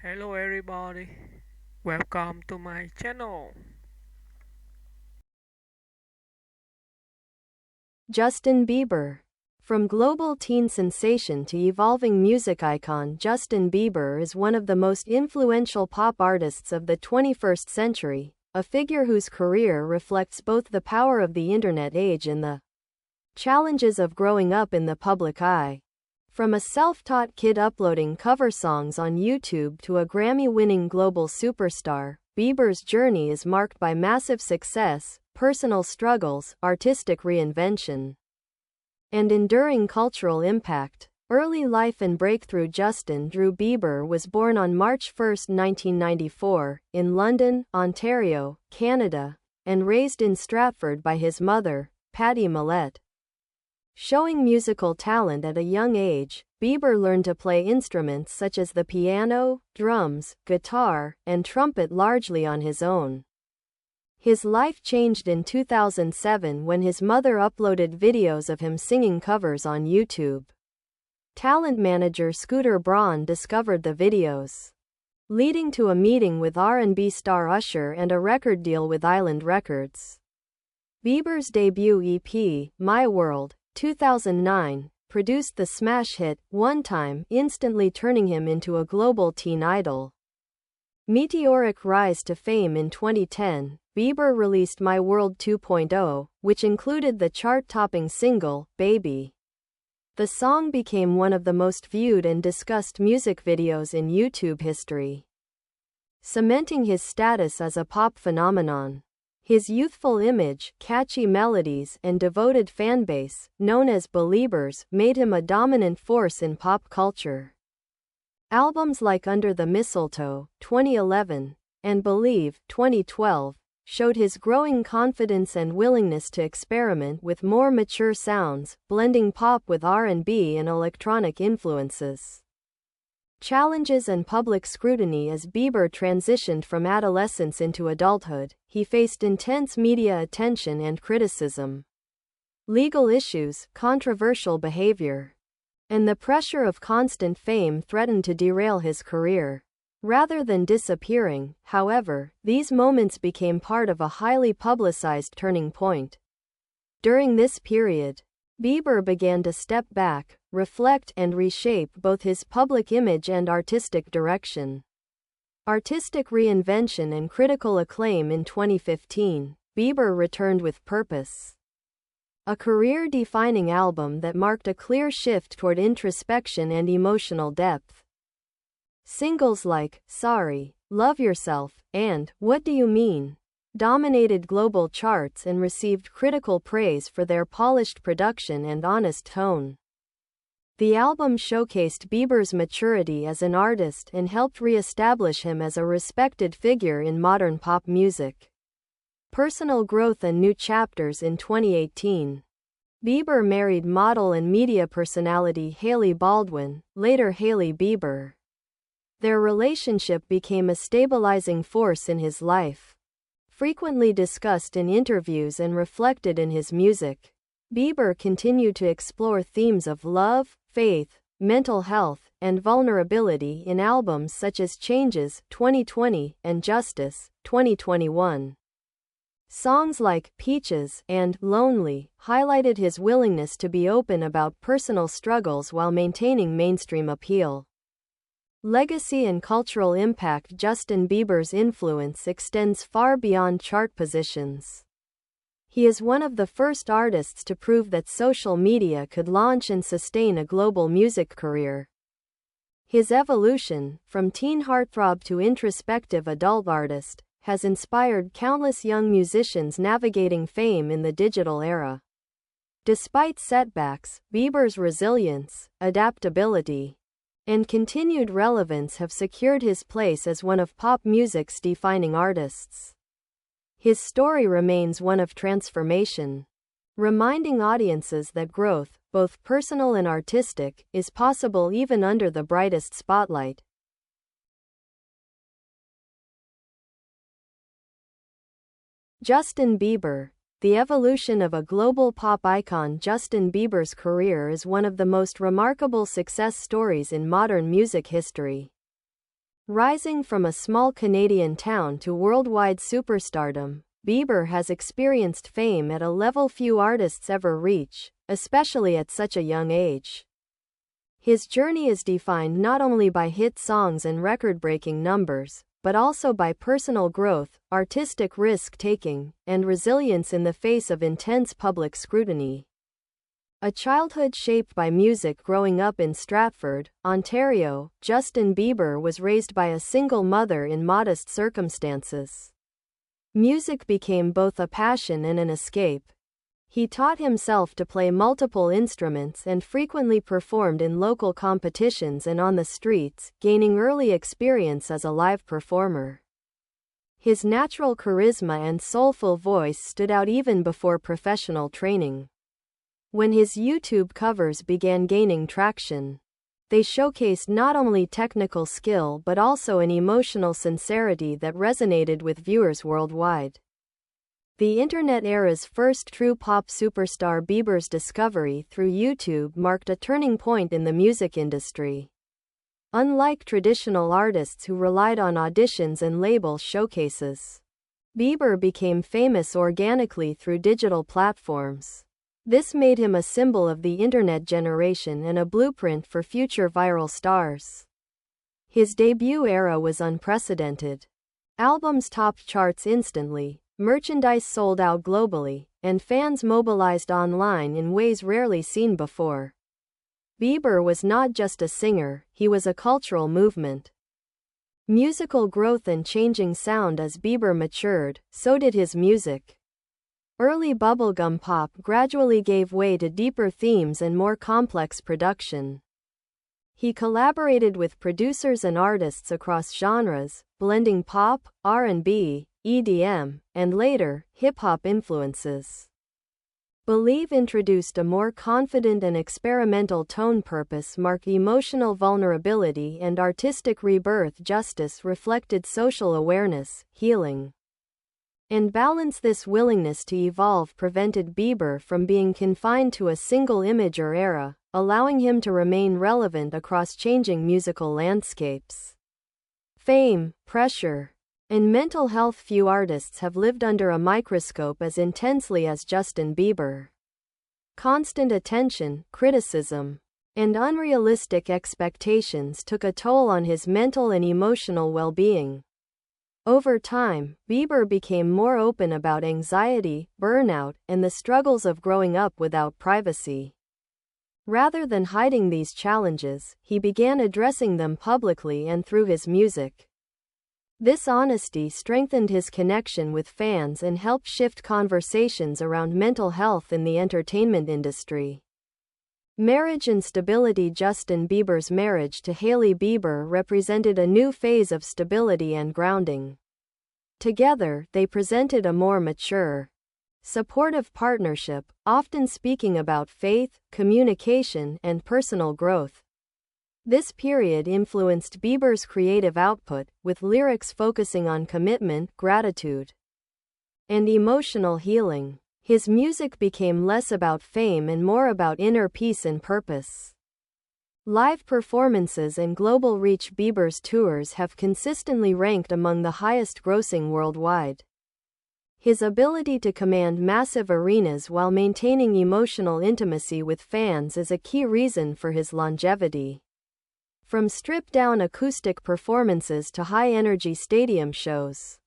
Hello everybody, welcome to my channel. Justin Bieber. From global teen sensation to evolving music icon, Justin Bieber is one of the most influential pop artists of the 21st century, a figure whose career reflects both the power of the internet age and the challenges of growing up in the public eye. From a self-taught kid uploading cover songs on YouTube to a Grammy-winning global superstar, Bieber's journey is marked by massive success, personal struggles, artistic reinvention, and enduring cultural impact. Early life and breakthrough. Justin Drew Bieber was born on March 1, 1994, in London, Ontario, Canada, and raised in Stratford by his mother, Pattie Mallette. Showing musical talent at a young age, Bieber learned to play instruments such as the piano, drums, guitar, and trumpet largely on his own. His life changed in 2007 when his mother uploaded videos of him singing covers on YouTube. Talent manager Scooter Braun discovered the videos, leading to a meeting with R&B star Usher and a record deal with Island Records. Bieber's debut EP, My World, 2009, produced the smash hit, One Time, instantly turning him into a global teen idol. Meteoric rise to fame. In 2010, Bieber released My World 2.0, which included the chart-topping single, Baby. The song became one of the most viewed and discussed music videos in YouTube history, cementing his status as a pop phenomenon. His youthful image, catchy melodies, and devoted fanbase, known as Beliebers, made him a dominant force in pop culture. Albums like Under the Mistletoe, 2011, and Believe, 2012, showed his growing confidence and willingness to experiment with more mature sounds, blending pop with R&B and electronic influences. Challenges and public scrutiny. As Bieber transitioned from adolescence into adulthood, he faced intense media attention and criticism, legal issues, controversial behavior, and the pressure of constant fame threatened to derail his career. Rather than disappearing, however, these moments became part of a highly publicized turning point. During this period, Bieber began to step back, reflect, and reshape both his public image and artistic direction. Artistic reinvention and critical acclaim. In 2015, Bieber returned with Purpose, a career-defining album that marked a clear shift toward introspection and emotional depth. Singles like Sorry, Love Yourself, and What Do You Mean dominated global charts and received critical praise for their polished production and honest tone. The album showcased Bieber's maturity as an artist and helped re-establish him as a respected figure in modern pop music. Personal growth and new chapters. In 2018, Bieber married model and media personality Hailey Baldwin, later Hailey Bieber. Their relationship became a stabilizing force in his life, frequently discussed in interviews and reflected in his music. Bieber continued to explore themes of love, faith, mental health, and vulnerability in albums such as Changes, 2020, and Justice, 2021. Songs like Peaches and Lonely highlighted his willingness to be open about personal struggles while maintaining mainstream appeal. Legacy and cultural impact. Justin Bieber's influence extends far beyond chart positions. He is one of the first artists to prove that social media could launch and sustain a global music career. His evolution, from teen heartthrob to introspective adult artist, has inspired countless young musicians navigating fame in the digital era. Despite setbacks, Bieber's resilience, adaptability, and continued relevance have secured his place as one of pop music's defining artists. His story remains one of transformation, reminding audiences that growth, both personal and artistic, is possible even under the brightest spotlight. Justin Bieber. The evolution of a global pop icon. Justin Bieber's career is one of the most remarkable success stories in modern music history. Rising from a small Canadian town to worldwide superstardom, Bieber has experienced fame at a level few artists ever reach, especially at such a young age. His journey is defined not only by hit songs and record-breaking numbers, but also by personal growth, artistic risk-taking, and resilience in the face of intense public scrutiny. A childhood shaped by music. Growing up in Stratford, Ontario, Justin Bieber was raised by a single mother in modest circumstances. Music became both a passion and an escape. He taught himself to play multiple instruments and frequently performed in local competitions and on the streets, gaining early experience as a live performer. His natural charisma and soulful voice stood out even before professional training. When his YouTube covers began gaining traction, they showcased not only technical skill but also an emotional sincerity that resonated with viewers worldwide. The internet era's first true pop superstar, Bieber's discovery through YouTube marked a turning point in the music industry. Unlike traditional artists who relied on auditions and label showcases, Bieber became famous organically through digital platforms. This made him a symbol of the internet generation and a blueprint for future viral stars. His debut era was unprecedented. Albums topped charts instantly, merchandise sold out globally, and fans mobilized online in ways rarely seen before. Bieber was not just a singer, he was a cultural movement. Musical growth and changing sound. As Bieber matured, so did his music. Early bubblegum pop gradually gave way to deeper themes and more complex production. He collaborated with producers and artists across genres, blending pop, R&B, EDM, and later, hip-hop influences. Believe introduced a more confident and experimental tone. Purpose marked emotional vulnerability and artistic rebirth. Justice reflected social awareness, healing, and balance. This willingness to evolve prevented Bieber from being confined to a single image or era, allowing him to remain relevant across changing musical landscapes. Fame, pressure, and mental health. Few artists have lived under a microscope as intensely as Justin Bieber. Constant attention, criticism, and unrealistic expectations took a toll on his mental and emotional well-being. Over time, Bieber became more open about anxiety, burnout, and the struggles of growing up without privacy. Rather than hiding these challenges, he began addressing them publicly and through his music. This honesty strengthened his connection with fans and helped shift conversations around mental health in the entertainment industry. Marriage and stability. Justin Bieber's marriage to Hailey Bieber represented a new phase of stability and grounding. Together, they presented a more mature, supportive partnership, often speaking about faith, communication, and personal growth. This period influenced Bieber's creative output, with lyrics focusing on commitment, gratitude, and emotional healing. His music became less about fame and more about inner peace and purpose. Live performances and global reach. Bieber's tours have consistently ranked among the highest-grossing worldwide. His ability to command massive arenas while maintaining emotional intimacy with fans is a key reason for his longevity. From stripped-down acoustic performances to high-energy stadium shows,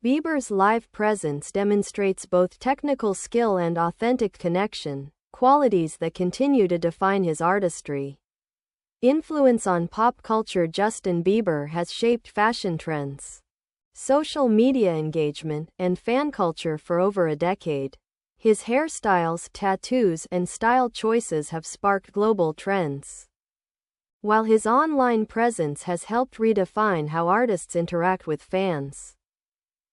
Bieber's live presence demonstrates both technical skill and authentic connection, qualities that continue to define his artistry. Influence on pop culture. Justin Bieber has shaped fashion trends, social media engagement, and fan culture for over a decade. His hairstyles, tattoos, and style choices have sparked global trends, while his online presence has helped redefine how artists interact with fans.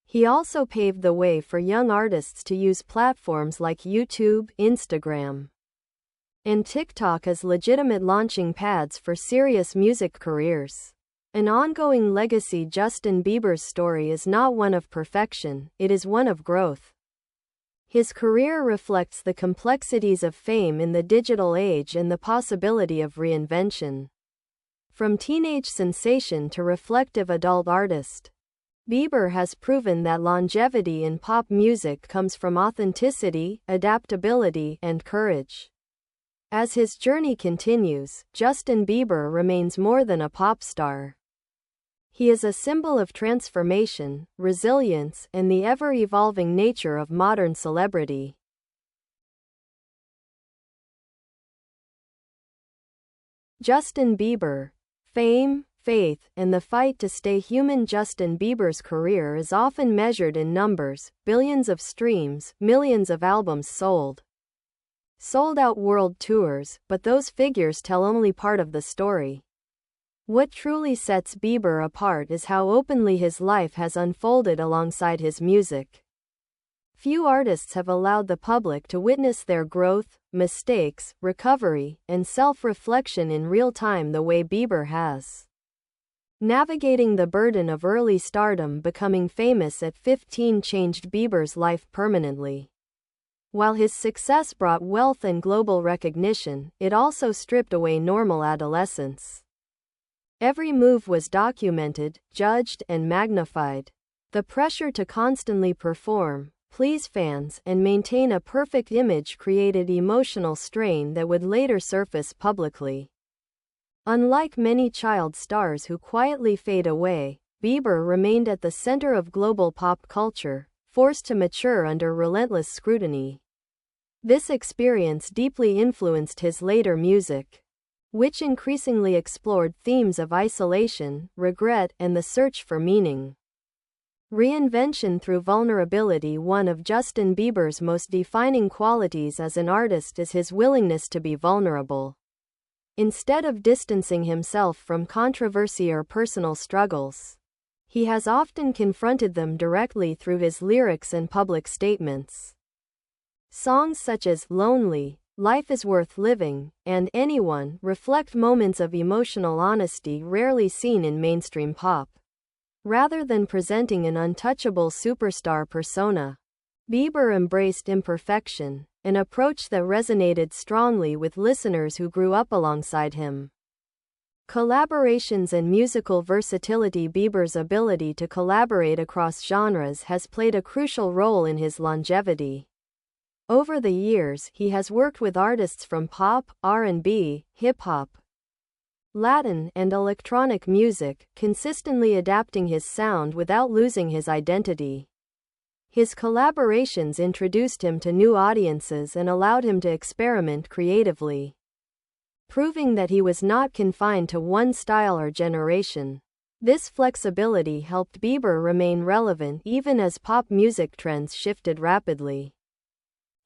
He also paved the way for young artists to use platforms like YouTube, Instagram, and TikTok as legitimate launching pads for serious music careers. An ongoing legacy. Justin Bieber's story is not one of perfection, it is one of growth. His career reflects the complexities of fame in the digital age and the possibility of reinvention. From teenage sensation to reflective adult artist, Bieber has proven that longevity in pop music comes from authenticity, adaptability, and courage. As his journey continues, Justin Bieber remains more than a pop star. He is a symbol of transformation, resilience, and the ever-evolving nature of modern celebrity. Justin Bieber. Fame, faith, and the fight to stay human. Justin Bieber's career is often measured in numbers, billions of streams, millions of albums sold, sold-out world tours, but those figures tell only part of the story. What truly sets Bieber apart is how openly his life has unfolded alongside his music. Few artists have allowed the public to witness their growth, mistakes, recovery, and self-reflection in real time the way Bieber has. Navigating the burden of early stardom, becoming famous at 15 changed Bieber's life permanently. While his success brought wealth and global recognition, it also stripped away normal adolescence. Every move was documented, judged, and magnified. The pressure to constantly perform, please fans, and maintain a perfect image created emotional strain that would later surface publicly. Unlike many child stars who quietly fade away, Bieber remained at the center of global pop culture, forced to mature under relentless scrutiny. This experience deeply influenced his later music, which increasingly explored themes of isolation, regret, and the search for meaning. Reinvention through vulnerability. One of Justin Bieber's most defining qualities as an artist is his willingness to be vulnerable. Instead of distancing himself from controversy or personal struggles, he has often confronted them directly through his lyrics and public statements. Songs such as Lonely, Life is Worth Living, and Anyone reflect moments of emotional honesty rarely seen in mainstream pop. Rather than presenting an untouchable superstar persona, Bieber embraced imperfection, an approach that resonated strongly with listeners who grew up alongside him. Collaborations and musical versatility. Bieber's ability to collaborate across genres has played a crucial role in his longevity. Over the years, he has worked with artists from pop, R&B, hip-hop, Latin, and electronic music, consistently adapting his sound without losing his identity. His collaborations introduced him to new audiences and allowed him to experiment creatively, proving that he was not confined to one style or generation. This flexibility helped Bieber remain relevant even as pop music trends shifted rapidly.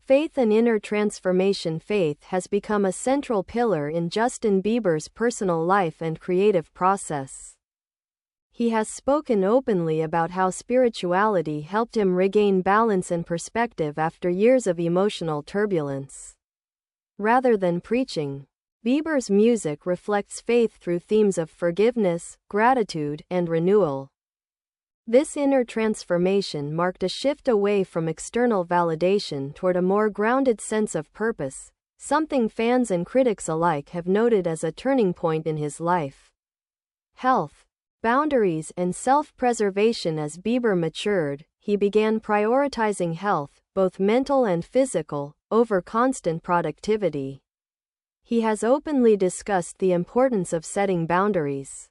Faith and inner transformation. Faith has become a central pillar in Justin Bieber's personal life and creative process. He has spoken openly about how spirituality helped him regain balance and perspective after years of emotional turbulence. Rather than preaching, Bieber's music reflects faith through themes of forgiveness, gratitude, and renewal. This inner transformation marked a shift away from external validation toward a more grounded sense of purpose, something fans and critics alike have noted as a turning point in his life. Health, boundaries, and self-preservation. As Bieber matured, he began prioritizing health, both mental and physical, over constant productivity. He has openly discussed the importance of setting boundaries,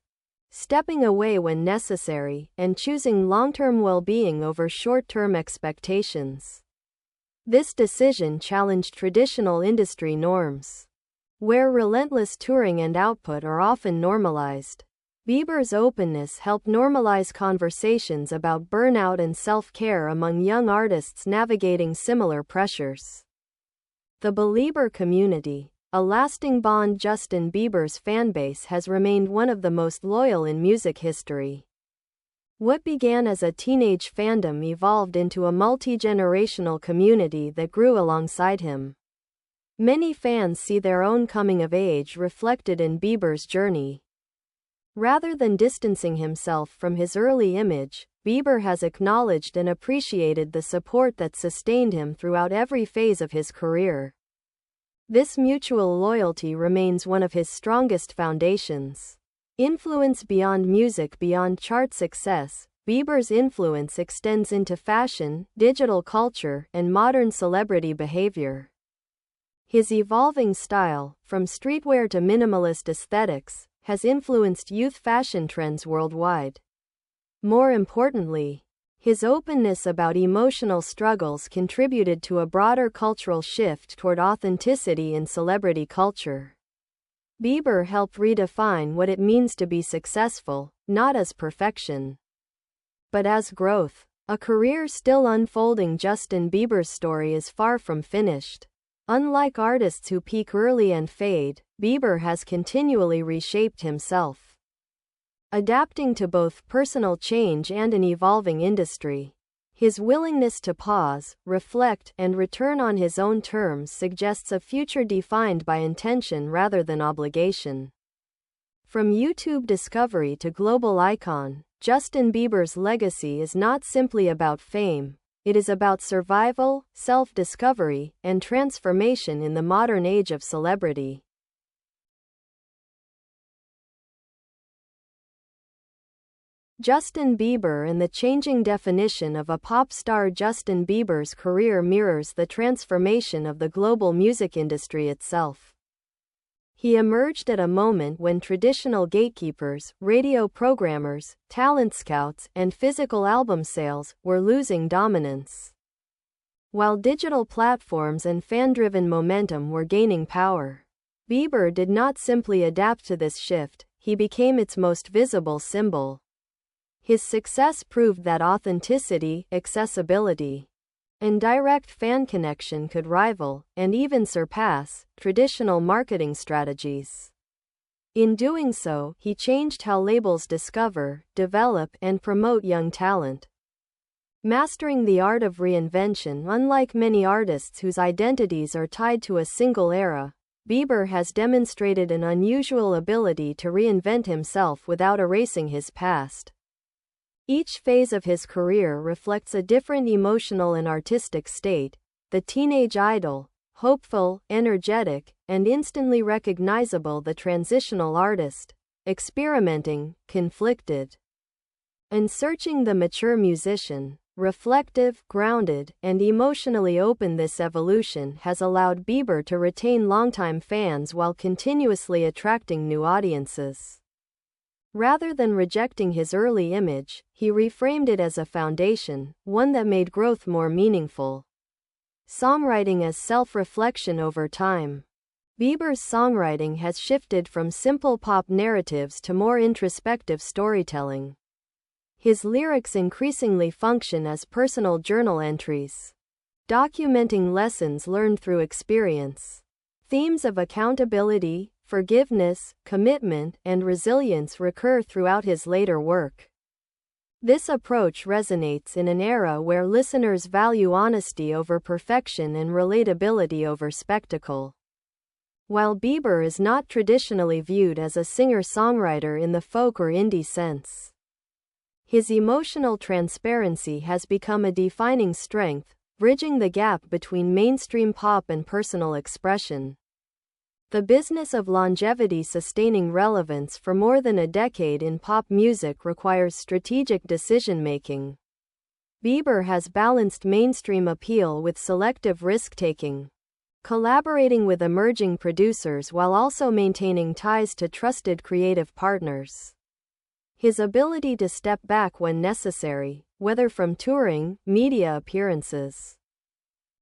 stepping away when necessary, and choosing long-term well-being over short-term expectations. This decision challenged traditional industry norms, where relentless touring and output are often normalized. Bieber's openness helped normalize conversations about burnout and self-care among young artists navigating similar pressures. The Belieber community, a lasting bond. Justin Bieber's fanbase has remained one of the most loyal in music history. What began as a teenage fandom evolved into a multi-generational community that grew alongside him. Many fans see their own coming of age reflected in Bieber's journey. Rather than distancing himself from his early image, Bieber has acknowledged and appreciated the support that sustained him throughout every phase of his career. This mutual loyalty remains one of his strongest foundations. Influence beyond music. Beyond chart success, Bieber's influence extends into fashion, digital culture, and modern celebrity behavior. His evolving style, from streetwear to minimalist aesthetics, has influenced youth fashion trends worldwide. More importantly, his openness about emotional struggles contributed to a broader cultural shift toward authenticity in celebrity culture. Bieber helped redefine what it means to be successful, not as perfection, but as growth. A career still unfolding. Justin Bieber's story is far from finished. Unlike artists who peak early and fade, Bieber has continually reshaped himself, adapting to both personal change and an evolving industry. His willingness to pause, reflect, and return on his own terms suggests a future defined by intention rather than obligation. From YouTube discovery to global icon, Justin Bieber's legacy is not simply about fame. It is about survival, self-discovery, and transformation in the modern age of celebrity. Justin Bieber and the changing definition of a pop star. Justin Bieber's career mirrors the transformation of the global music industry itself. He emerged at a moment when traditional gatekeepers, radio programmers, talent scouts, and physical album sales were losing dominance, while digital platforms and fan-driven momentum were gaining power. Bieber did not simply adapt to this shift, he became its most visible symbol. His success proved that authenticity, accessibility, and direct fan connection could rival, and even surpass, traditional marketing strategies. In doing so, he changed how labels discover, develop, and promote young talent. Mastering the art of reinvention. Unlike many artists whose identities are tied to a single era, Bieber has demonstrated an unusual ability to reinvent himself without erasing his past. Each phase of his career reflects a different emotional and artistic state: the teenage idol, hopeful, energetic, and instantly recognizable; the transitional artist, experimenting, conflicted, and searching; the mature musician, reflective, grounded, and emotionally open. This evolution has allowed Bieber to retain longtime fans while continuously attracting new audiences. Rather than rejecting his early image, he reframed it as a foundation, one that made growth more meaningful. Songwriting as self-reflection. Over time, Bieber's songwriting has shifted from simple pop narratives to more introspective storytelling. His lyrics increasingly function as personal journal entries, documenting lessons learned through experience. Themes of accountability, forgiveness, commitment, and resilience recur throughout his later work. This approach resonates in an era where listeners value honesty over perfection and relatability over spectacle. While Bieber is not traditionally viewed as a singer-songwriter in the folk or indie sense, his emotional transparency has become a defining strength, bridging the gap between mainstream pop and personal expression. The business of longevity. Sustaining relevance for more than a decade in pop music requires strategic decision-making. Bieber has balanced mainstream appeal with selective risk-taking, collaborating with emerging producers while also maintaining ties to trusted creative partners. His ability to step back when necessary, whether from touring, media appearances,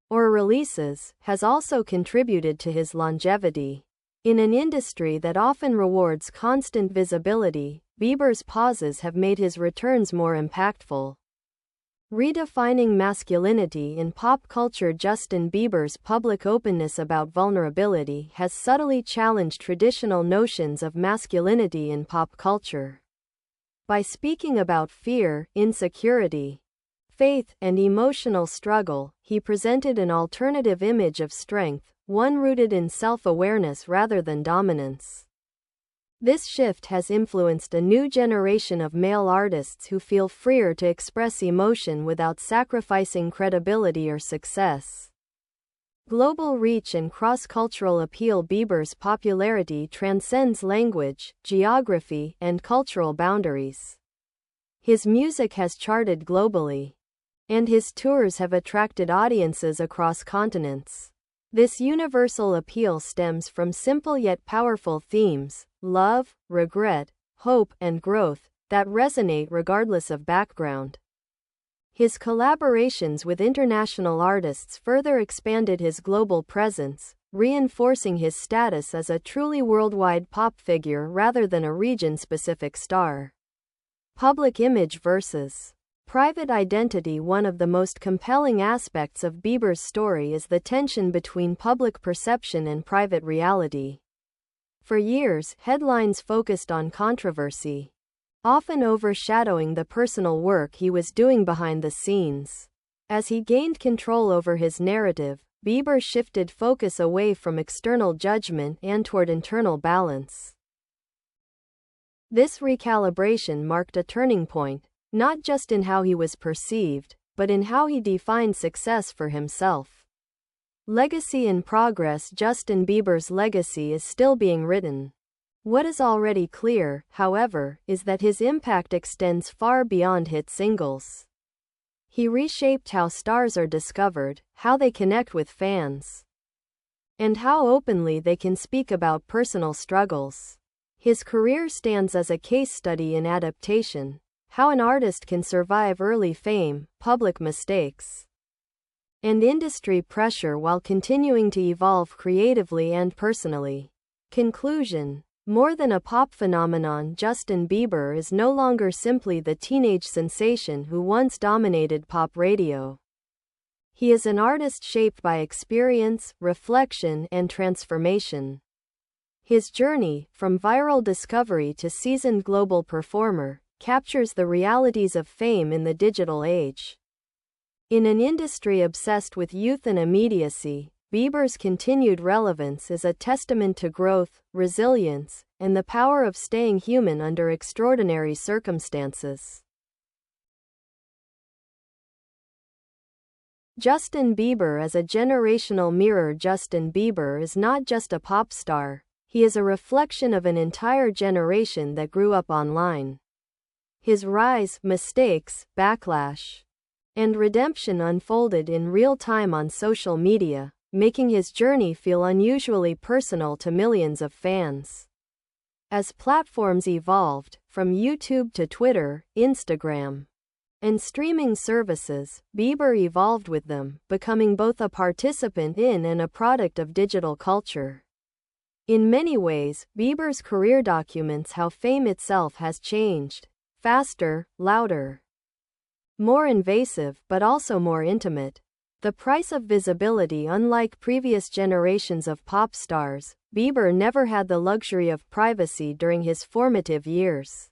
or releases, has also contributed to his longevity. In an industry that often rewards constant visibility, Bieber's pauses have made his returns more impactful. Redefining masculinity in pop culture. Justin Bieber's public openness about vulnerability has subtly challenged traditional notions of masculinity in pop culture. By speaking about fear, insecurity, faith, and emotional struggle, he presented an alternative image of strength, one rooted in self-awareness rather than dominance. This shift has influenced a new generation of male artists who feel freer to express emotion without sacrificing credibility or success. Global reach and cross-cultural appeal. Bieber's popularity transcends language, geography, and cultural boundaries. His music has charted globally, and his tours have attracted audiences across continents. This universal appeal stems from simple yet powerful themes: love, regret, hope, and growth, that resonate regardless of background. His collaborations with international artists further expanded his global presence, reinforcing his status as a truly worldwide pop figure rather than a region-specific star. Public image versus private identity. One of the most compelling aspects of Bieber's story is the tension between public perception and private reality. For years, headlines focused on controversy, often overshadowing the personal work he was doing behind the scenes. As he gained control over his narrative, Bieber shifted focus away from external judgment and toward internal balance. This recalibration marked a turning point, not just in how he was perceived, but in how he defined success for himself. Legacy in progress. Justin Bieber's legacy is still being written. What is already clear, however, is that his impact extends far beyond hit singles. He reshaped how stars are discovered, how they connect with fans, and how openly they can speak about personal struggles. His career stands as a case study in adaptation, how an artist can survive early fame, public mistakes, and industry pressure while continuing to evolve creatively and personally. Conclusion: more than a pop phenomenon, Justin Bieber is no longer simply the teenage sensation who once dominated pop radio. He is an artist shaped by experience, reflection, and transformation. His journey, from viral discovery to seasoned global performer, captures the realities of fame in the digital age. In an industry obsessed with youth and immediacy, Bieber's continued relevance is a testament to growth, resilience, and the power of staying human under extraordinary circumstances. Justin Bieber as a generational mirror. Justin Bieber is not just a pop star, he is a reflection of an entire generation that grew up online. His rise, mistakes, backlash, and redemption unfolded in real time on social media, making his journey feel unusually personal to millions of fans. As platforms evolved, from YouTube to Twitter, Instagram, and streaming services, Bieber evolved with them, becoming both a participant in and a product of digital culture. In many ways, Bieber's career documents how fame itself has changed: faster, louder, more invasive, but also more intimate. The price of visibility. Unlike previous generations of pop stars, Bieber never had the luxury of privacy during his formative years.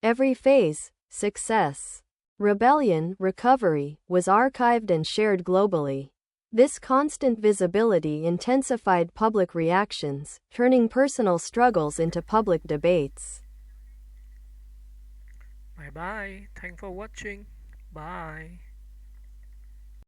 Every phase, success, rebellion, recovery, was archived and shared globally. This constant visibility intensified public reactions, turning personal struggles into public debates. Bye bye. Thanks for watching. Bye.